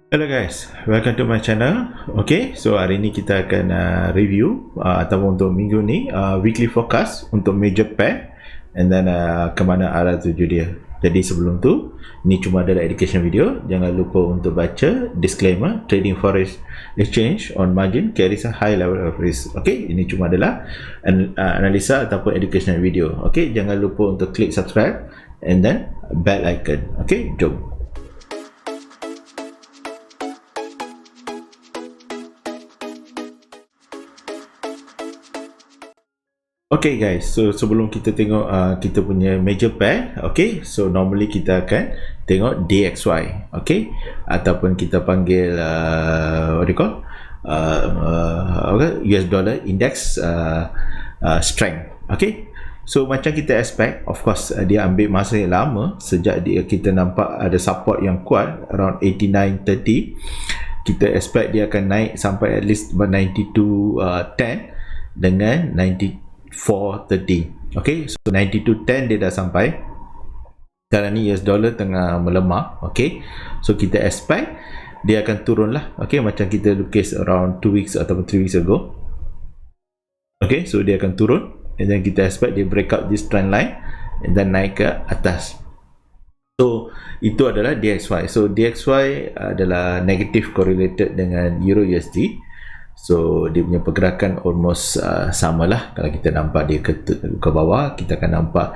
Hello guys, welcome to my channel. Okay, so hari ni kita akan review ataupun untuk minggu ni weekly forecast untuk major pair and then ke mana arah tuju dia. Jadi sebelum tu, ni cuma adalah education video. Jangan lupa untuk baca disclaimer. Trading forex exchange on margin carries a high level of risk. Okay, ini cuma adalah analisa ataupun educational video. Okay, jangan lupa untuk klik subscribe and then bell icon. Okay, jom. Okay guys, so sebelum kita tengok kita punya major pair, okay, so normally kita akan tengok DXY, okay, ataupun kita panggil what do you call US dollar index strength, okay. So macam kita expect, of course dia ambil masa yang lama sejak kita nampak ada support yang kuat around 89.30. Kita expect dia akan naik sampai at least 92.10 dengan 430. Okay, so 92.10 dia dah sampai. Sekarang ni US dollar tengah melemah. Okay, so kita expect dia akan turun lah. Okay, macam kita lukis around 2 weeks ataupun 3 weeks ago. Okay, so dia akan turun and then kita expect dia break out this trend line and then naik ke atas. So itu adalah DXY. So DXY adalah negative correlated dengan Euro USD. So dia punya pergerakan almost sama lah. Kalau kita nampak dia ke bawah, kita akan nampak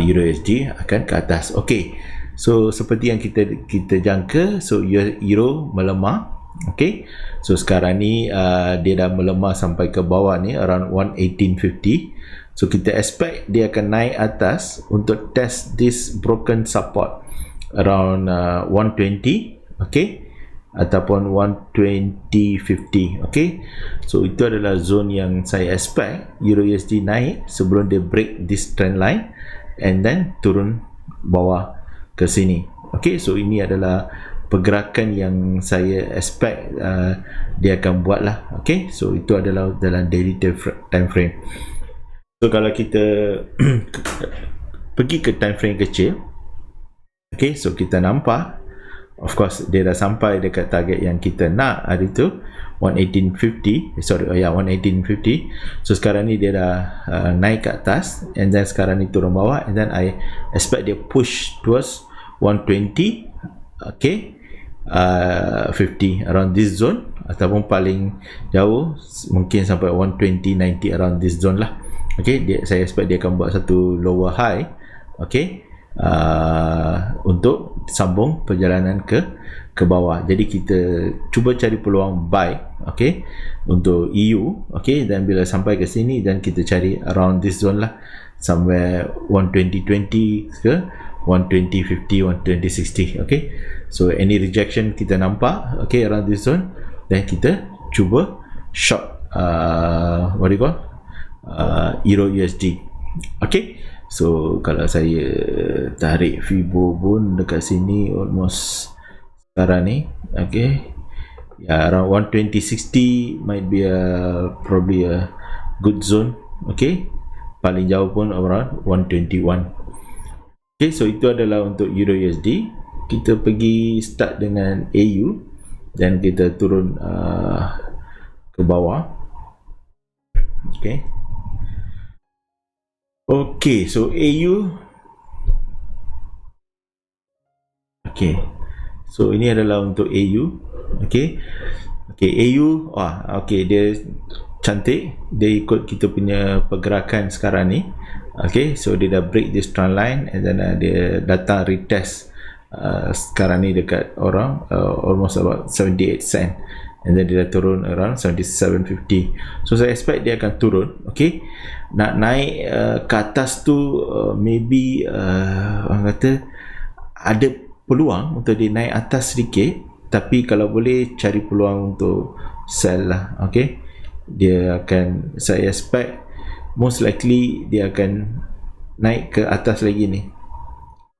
Euro USD akan ke atas. Okay, so seperti yang kita jangka, so Euro melemah. Okay, so sekarang ni dia dah melemah sampai ke bawah ni around 118.50. So kita expect dia akan naik atas untuk test this broken support around 120, okay, ataupun 120.50. okay, so itu adalah zone yang saya expect Euro USD naik sebelum dia break this trend line and then turun bawah ke sini. Okay, so ini adalah pergerakan yang saya expect dia akan buat lah. Okay, so itu adalah dalam daily time frame. So kalau kita pergi ke time frame kecil, okay, so kita nampak of course dia dah sampai dekat target yang kita nak hari tu 118.50. 118.50. so sekarang ni dia dah naik ke atas and then sekarang ni turun bawah and then I expect dia push towards 120, okay, 50 around this zone, ataupun paling jauh mungkin sampai 120.90 around this zone lah. Okay, saya expect dia akan buat satu lower high, okay, untuk sambung perjalanan ke bawah. Jadi kita cuba cari peluang buy, okay, untuk EU, okay, dan bila sampai ke sini dan kita cari around this zone lah, somewhere 120.20 ke 120.50, 120.60. okay, so any rejection kita nampak, okay, around this zone, dan kita cuba short what do you call Euro USD. okay, so kalau saya tarik Fibo pun dekat sini almost sekarang ni, okay, ya, around 120.60 might be probably a good zone. okay, paling jauh pun around 121. okay, so itu adalah untuk Euro USD. Kita pergi start dengan AU dan kita turun ke bawah. okay, okay, so AU, okay, so ini adalah untuk AU. okay, okay, AU, okay, dia cantik, dia ikut kita punya pergerakan sekarang ni. okay, so dia dah break this trend line and then dia datang retest sekarang ni dekat orang almost about 78 cent and then dia dah turun around 77.50. so saya expect dia akan turun. okay, nak naik ke atas tu maybe orang kata ada peluang untuk dia naik atas sedikit, tapi kalau boleh cari peluang untuk sell lah. okay, dia akan, saya expect most likely dia akan naik ke atas lagi ni.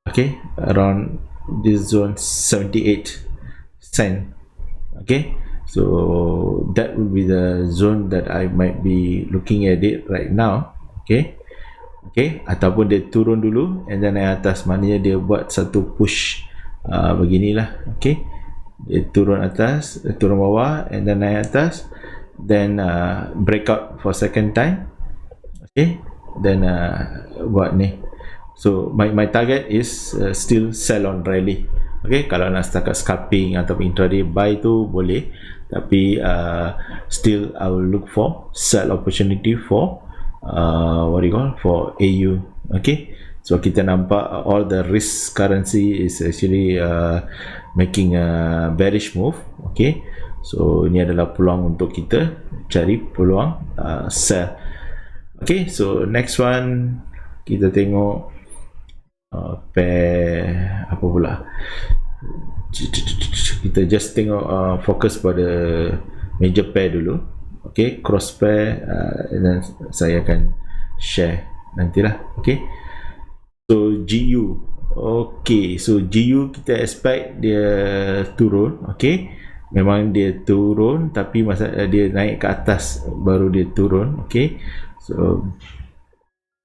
okay, around this zone 78 cent. okay, so that will be the zone that I might be looking at it right now. okay, okay, ataupun dia turun dulu and then naik atas, maknanya dia buat satu push beginilah. okay, dia turun atas, turun bawah, and then naik atas, then breakout for second time. Okay, then buat ni. So my target is still sell on rally. Okay, kalau nak setakat scalping atau intraday buy tu boleh, tapi still I will look for sell opportunity for what do you call, for AU. Okay, so kita nampak all the risk currency is actually making a bearish move. Okay, so ini adalah peluang untuk kita cari peluang sell. Okay, so next one kita tengok pair apa pula. Kita just tengok fokus pada major pair dulu. Okay, cross pair, dan saya akan share nantilah. Okay, so GU. Okay, so GU kita expect dia turun. Okay, memang dia turun, tapi masa dia naik ke atas baru dia turun. Okay, so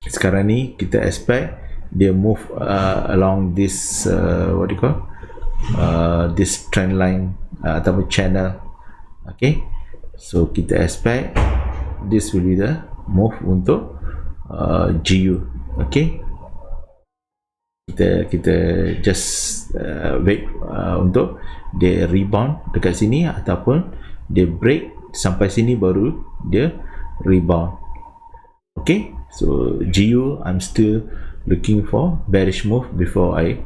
sekarang ni kita expect dia move along this what do you call, this trend line ataupun channel. Okay, so kita expect this will be the move untuk GU. Okay, kita just wait untuk dia rebound dekat sini ataupun dia break sampai sini baru dia rebound. Okay, so GU I'm still looking for bearish move before I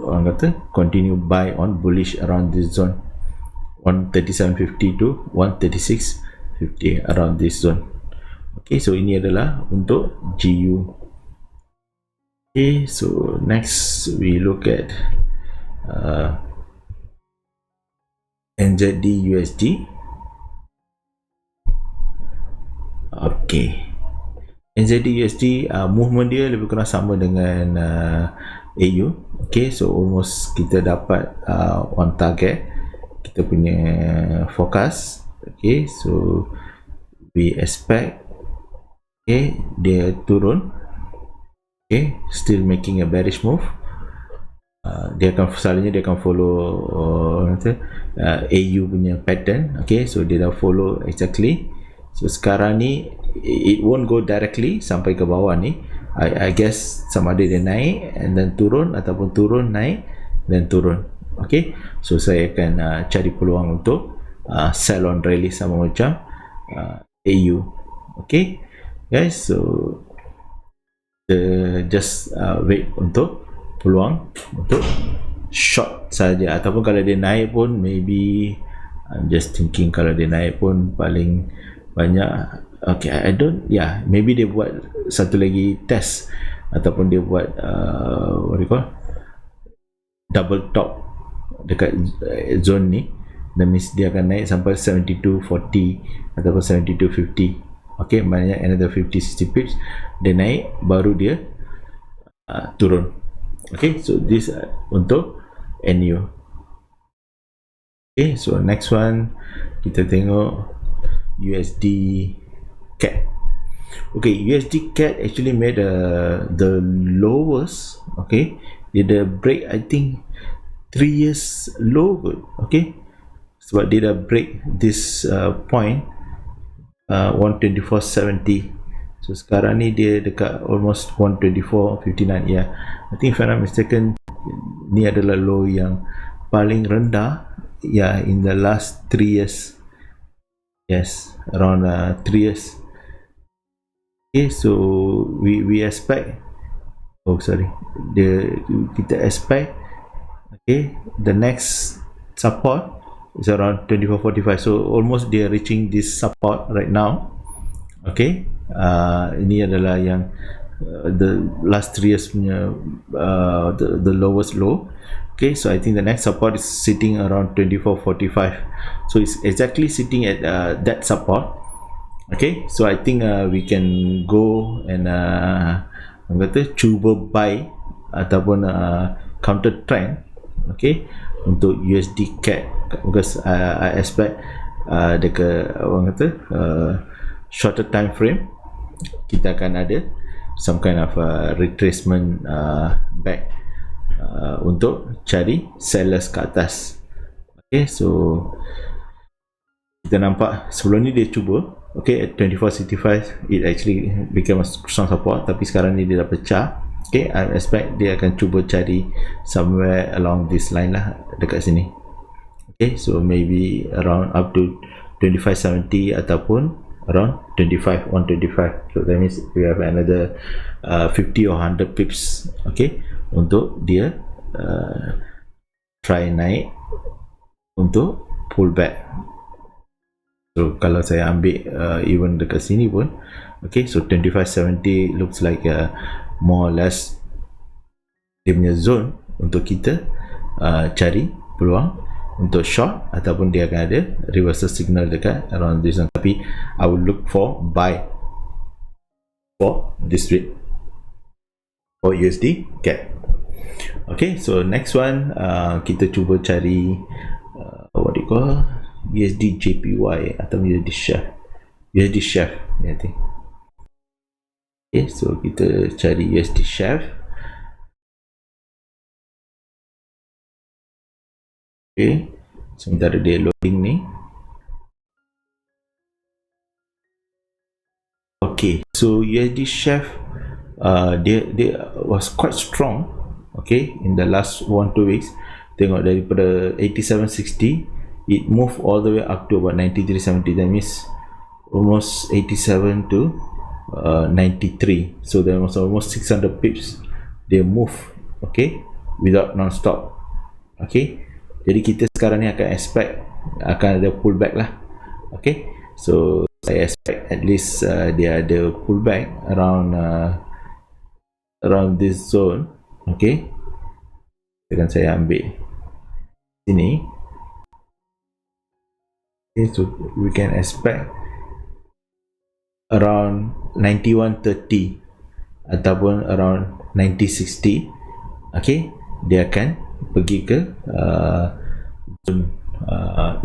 orang kata continue buy on bullish around this zone 137.50 to 136.50, around this zone. Okay, so ini adalah untuk GU. Okay, so next we look at NZD USD. Okay, NZD USD movement dia lebih kurang sama dengan AU. Okay, so almost kita dapat on target kita punya forecast. Okay, so we expect okay dia turun. Okay, still making a bearish move. Dia akan selalunya dia akan follow AU punya pattern. Okay, so dia dah follow exactly. So sekarang ni it won't go directly sampai ke bawah ni. I guess sama ada dia naik and then turun ataupun turun naik dan turun. Okay, so saya akan cari peluang untuk sell on rally sama macam AU. Okay guys, so just wait untuk peluang untuk short saja, ataupun kalau dia naik pun maybe I'm just thinking kalau dia naik pun paling banyak okay, I don't, yeah, maybe dia buat satu lagi test ataupun dia buat what do you call, double top dekat zone ni, that means dia akan naik sampai 72.40 ataupun 72.50. okay, maknanya another 50-60 pips dia naik baru dia turun. okay, so this untuk NU. okay, so next one kita tengok USD CAD. okay, USD CAD actually made the lowest. okay, dia dah break I think 3 years low good. okay, sebab dia dah break this point 124.70. so sekarang ni dia dekat almost 124.59. yeah, I think if I'm not mistaken ni adalah low yang paling rendah yeah in the last 3 years. yes, around 3 years. okay, so we expect, oh sorry, kita expect okay the next support is around 24.45. so almost they are reaching this support right now. okay, ini adalah yang the last 3 years punya the lowest low. okay, so I think the next support is sitting around 24.45. so it's exactly sitting at that support. okay, so I think we can go and kata cuba buy ataupun counter trend okay untuk USD CAD, because I expect dekat orang kata shorter time frame kita akan ada some kind of retracement back untuk cari sellers ke atas. Okay, so kita nampak sebelum ni dia cuba, okay, at 2465 it actually became a strong support, tapi sekarang ni dia dah pecah. Okay, I expect dia akan cuba cari somewhere along this line lah, dekat sini. Okay, so maybe around up to 2570 ataupun around 125. So that means we have another 50 or 100 pips, okay, untuk dia try naik untuk pull back. So kalau saya ambil even dekat sini pun, okay, so 2570 looks like more or less dia punya zone untuk kita cari peluang untuk short, ataupun dia akan ada reversal signal dekat around this one. Tapi I will look for buy for this trade for USD CAD. Okay, so next one kita cuba cari what do you call USD JPY atau USD Chef, I think. Okay, so kita cari USD Chef. Okay, sementara dia loading ni. Okay, so USD Chef dia was quite strong, okay, in the last 1-2 weeks. Tengok daripada 8760 it moved all the way up to about 9370. That means almost 87 to 93. So there was almost 600 pips they move, okay, without non-stop. Okay, jadi kita sekarang ni akan expect akan ada pullback lah. Okay, so saya expect at least dia ada pullback around this zone. Okay, dengan saya ambil sini. Okay, so we can expect around 9130 ataupun around 9060. Okay, dia akan pergi ke zone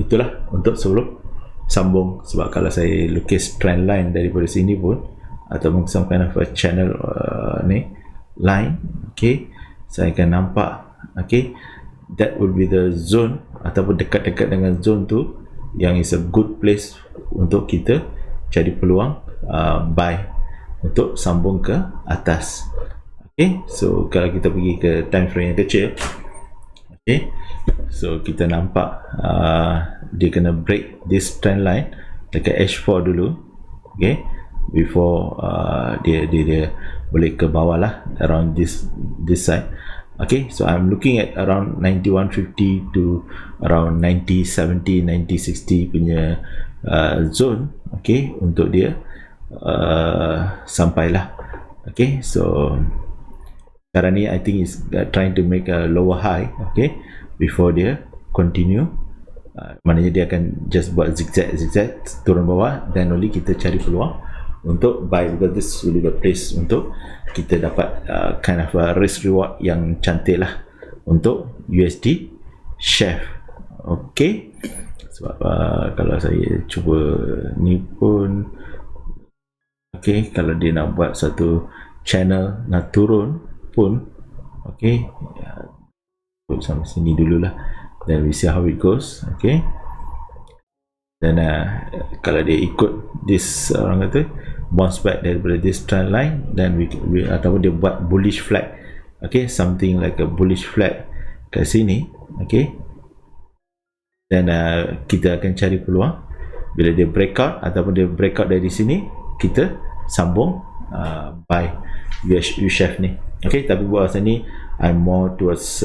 itulah untuk sebelum sambung. Sebab kalau saya lukis trend line daripada sini pun, ataupun some kind of a channel ni line, okay, saya akan nampak, okay, that will be the zone ataupun dekat-dekat dengan zone tu yang is a good place untuk kita cari peluang buy untuk sambung ke atas. Okay, so kalau kita pergi ke time frame yang kecil, okay, so kita nampak dia kena break this trend line dekat H4 dulu, okay, before dia boleh ke bawah lah around this side. Okay, so I'm looking at around 9150 to around 9070, 9060 punya zone, okay, untuk dia sampailah. Okay, so sekarang ni I think is trying to make a lower high, okay, before dia continue. Maknanya dia akan just buat zigzag turun bawah, then only kita cari peluang untuk buy, because this will be the place untuk kita dapat kind of a risk reward yang cantik lah untuk USD Chef. Okay, sebab kalau saya cuba ni pun, okay, kalau dia nak buat satu channel nak turun pun, okay, sampai sini dululah, then we see how it goes. Okay, dan kalau dia ikut this orang kata bounce back daripada this trend line, then we ataupun dia buat bullish flag, okay, something like a bullish flag kat sini, okay, dan kita akan cari peluang bila dia breakout ataupun dia breakout dari sini, kita sambung buy U-Chef ni. Okay, tapi buat masa ni I'm more towards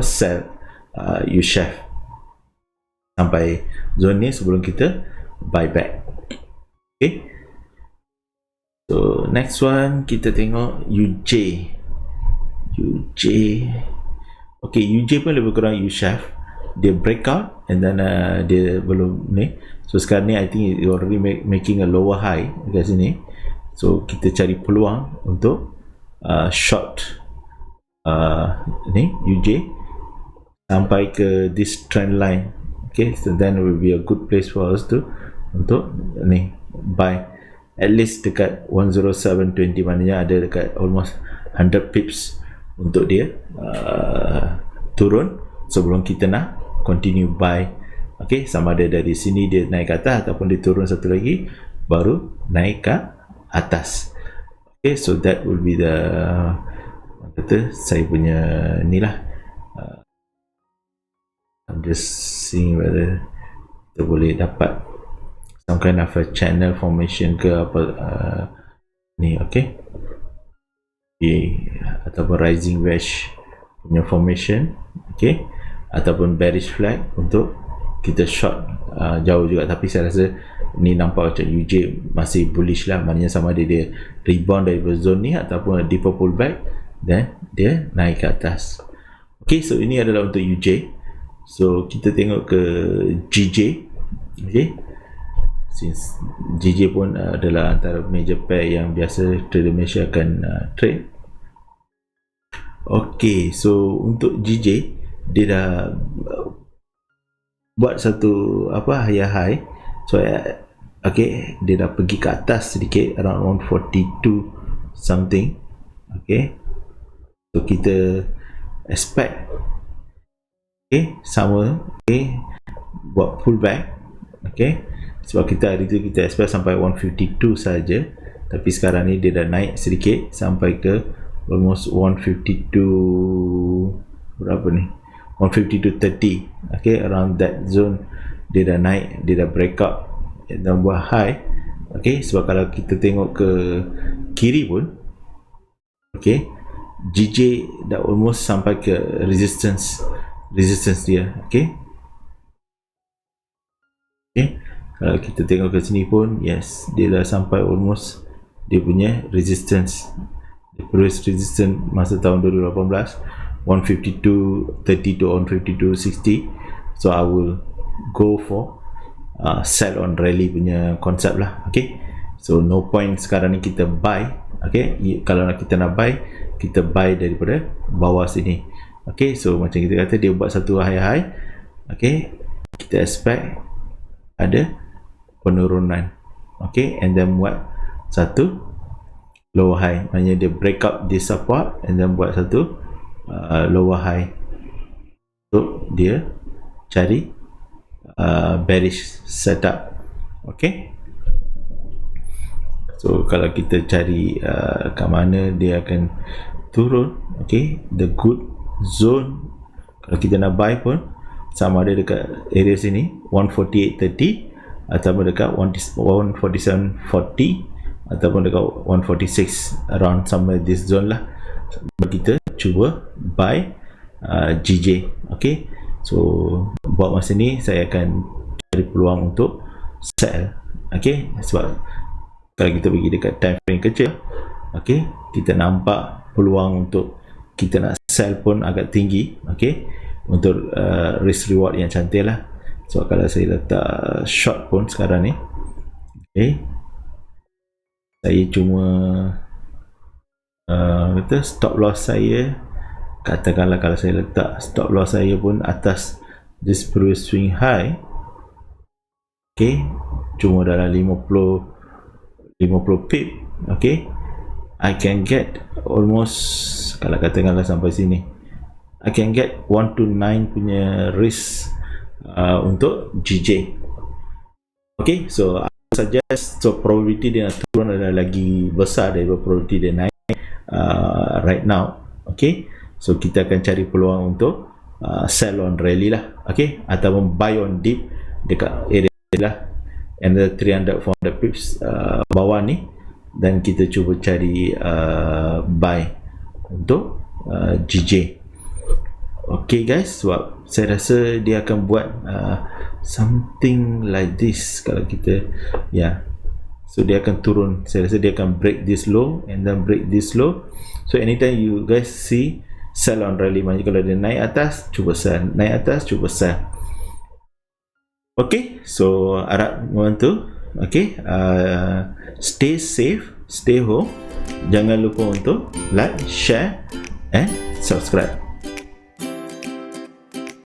sell U-Chef sampai zone ni sebelum kita buy back. Okay, so next one kita tengok UJ. Okay, UJ pun lebih kurang U-Chef, dia breakout and then dia belum ni. So sekarang ni I think it already making a lower high dekat sini. So kita cari peluang untuk short ni UJ sampai ke this trend line. Okay, so then it will be a good place for us to untuk ni buy at least dekat 10720, maknanya ada dekat almost 100 pips untuk dia turun sebelum kita nak continue buy. Okay, sama ada dari sini dia naik ke atas ataupun dia turun satu lagi baru naik ke atas. Okay, so that will be the kata saya punya ni lah. I'm just seeing whether kita boleh dapat some kind of a channel formation ke apa ni. Okay, ataupun rising wedge punya formation, okay, ataupun bearish flag untuk kita short jauh juga. Tapi saya rasa ni nampak macam UJ masih bullish lah, maknanya sama ada dia rebound dari zone ni ataupun deeper pullback dan dia naik ke atas. Okay, so ini adalah untuk UJ. So kita tengok ke GJ. Okay, since GJ pun adalah antara major pair yang biasa trader Malaysia akan trade. Okay, so untuk GJ dia dah buat satu higher high. So okay, dia dah pergi ke atas sedikit, around 142 something. Okay, so kita expect sama buat pullback. Okay, sebab kita hari tu kita expect sampai 152 saja, tapi sekarang ni dia dah naik sedikit sampai ke almost 152 berapa ni, 152.30. Okay, around that zone dia dah naik, dia dah break up dan buat high. Okay, sebab kalau kita tengok ke kiri pun, okay, GJ dah almost sampai ke resistance dia. Okay, kalau kita tengok ke sini pun, yes, dia dah sampai almost dia punya resistance, the previous resistance masa tahun 2018, 152.30 to 152.60. So I will go for sell on rally punya konsep lah. Okay, so no point sekarang ni kita buy. Okay, kalau kita nak buy, kita buy daripada bawah sini. Okay, so macam kita kata dia buat satu high. Okay, kita expect ada penurunan. Okay, and then buat satu lower high, maknanya dia break up this support and then buat satu lower high. So dia cari bearish setup. Okay, so kalau kita cari kat mana dia akan turun, okay, the good zone kalau kita nak buy pun sama ada dekat area sini 148.30 ataupun dekat 147.40 ataupun dekat 146, around somewhere this zone lah. Kita cuba buy GJ. Okay, so buat masa ni saya akan cari peluang untuk sell. Okay, sebab kalau kita pergi dekat time frame kecil, okay, kita nampak peluang untuk kita nak sell pun agak tinggi. Okay, untuk risk reward yang cantik lah. So kalau saya letak short pun sekarang ni, okay, saya cuma kata stop loss saya, katakanlah kalau saya letak stop loss saya pun atas this previous swing high, okay, cuma dalam 50 pip. Okay, I can get almost, kalau katakanlah sampai sini, I can get 129 punya risk untuk GJ. Okay, so I suggest, so probability dia nak turun adalah lagi besar daripada probability dia naik right now. Okay, so kita akan cari peluang untuk sell on rally lah. Okay, ataupun buy on dip dekat area lah, and the 300-400 pips bawah ni, dan kita cuba cari buy untuk GJ. Okay guys, sebab saya rasa dia akan buat something like this kalau kita, so dia akan turun. Saya rasa dia akan break this low and then break this low. So anytime you guys see sell on rally, maknanya kalau dia naik atas cuba sell, naik atas cuba sell. Okay, so harap membantu. Okay, stay safe, stay home. Jangan lupa untuk like, share and subscribe.